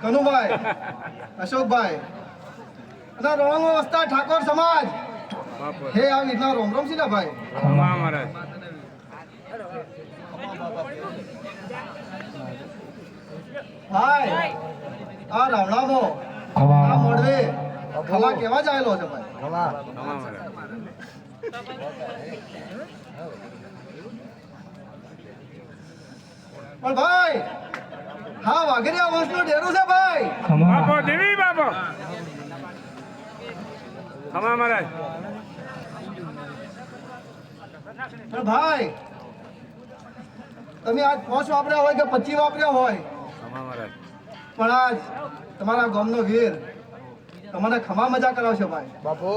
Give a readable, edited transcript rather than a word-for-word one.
કનુભાઈ, અશોકભાઈ અને રોણો વસ્તા ઠાકોર સમાજ હે આ રીતના રોમ રોમ સીધા ભાઈ ભાઈ આ રાવણામો આ મોડવે ખમા કેવા જાયેલો છે ભાઈ પણ ભાઈ હા વાઘરિયા વંશનું ડેરું છે ભાઈ બાપો દેવી બાપો ખમા મહારાજ પણ ભાઈ તમે આજ 5 વાપર્યા હોય કે 25 વાપર્યા હોય ખમા મહારાજ પણ આજ તમારા ગામનો વીર તમારે ખમા મજા કરાવશે ભાઈ બાપુ